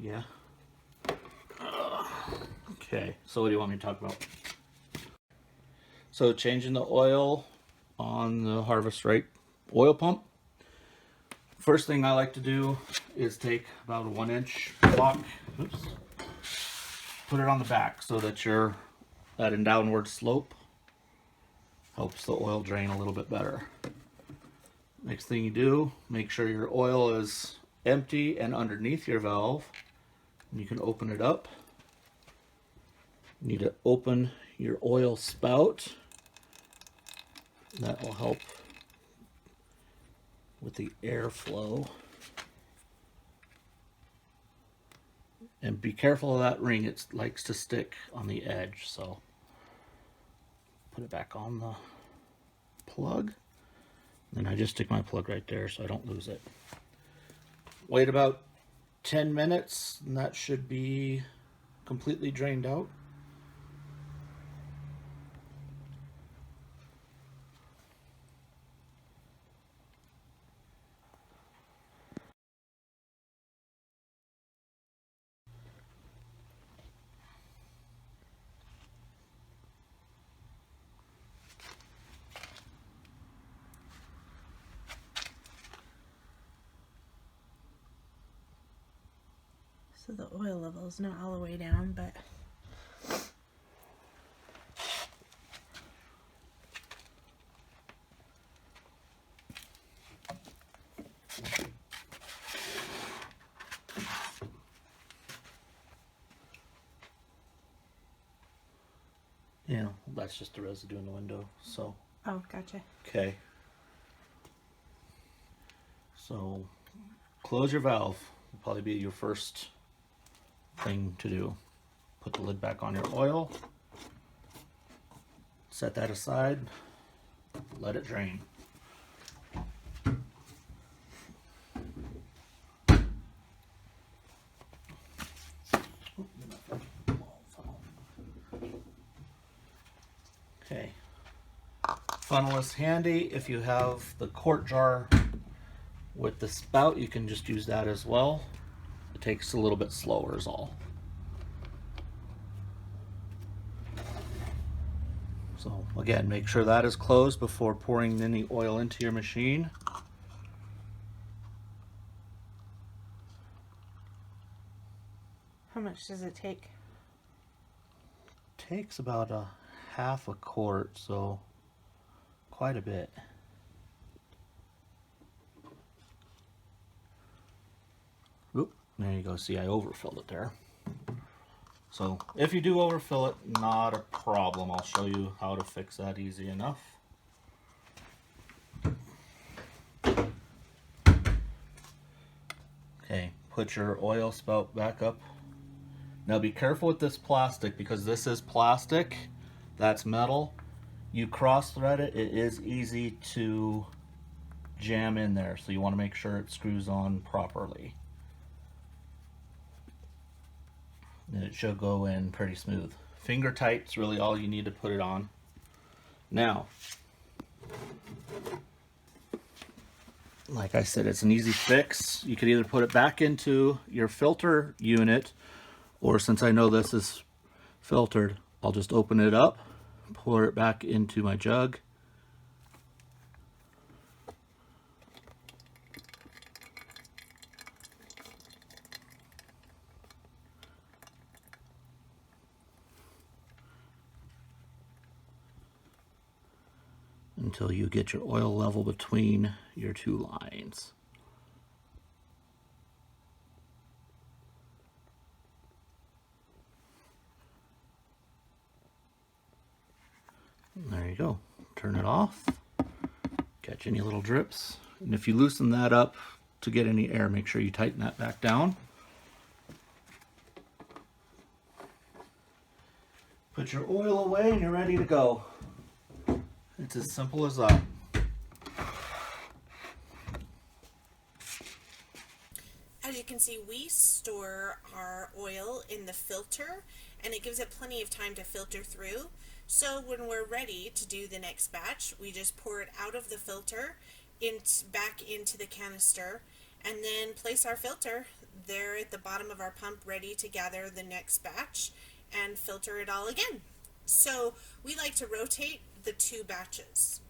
Yeah. Okay, so what do you want me to talk about? So changing the oil on the Harvest Right oil pump. First thing I like to do is take about a 1-inch block, oops, put it on the back so that you're at a downward slope. Helps the oil drain a little bit better. Next thing you do, make sure your oil is empty and underneath your valve. You can open it up. You need to open your oil spout. That will help with the airflow. And be careful of that ring, it likes to stick on the edge, so put it back on the plug. Then I just stick my plug right there so I don't lose it. Wait about 10 minutes and that should be completely drained out. So the oil level is not all the way down, but Yeah, that's just the residue in the window, so. oh, gotcha. Okay. So close your valve, will probably be your first thing to do. Put the lid back on your oil, set that aside, let it drain. Okay. Funnel is handy. If you have the quart jar with the spout, you can just use that as well. It takes a little bit slower is all. So again, make sure that is closed before pouring any oil into your machine. How much does it take? Takes about a half a quart, so quite a bit. Oop, there you go. See, I overfilled it there. So if you do overfill it, not a problem. I'll show you how to fix that easy enough. Okay, put your oil spout back up. Now be careful with this plastic because this is plastic, that's metal. You cross thread it, it is easy to jam in there, so you want to make sure it screws on properly. And it should go in pretty smooth. Finger tight is really all you need to put it on. Now, like I said, it's an easy fix. You could either put it back into your filter unit, or since I know this is filtered, I'll just open it up, pour it back into my jug. Until you get your oil level between your two lines. And there you go. Turn it off. Catch any little drips. And if you loosen that up to get any air, make sure you tighten that back down. Put your oil away and you're ready to go. It's as simple as that. As you can see, we store our oil in the filter, and it gives it plenty of time to filter through. So when we're ready to do the next batch, we just pour it out of the filter back into the canister and then place our filter there at the bottom of our pump ready to gather the next batch and filter it all again. So we like to rotate the two batches.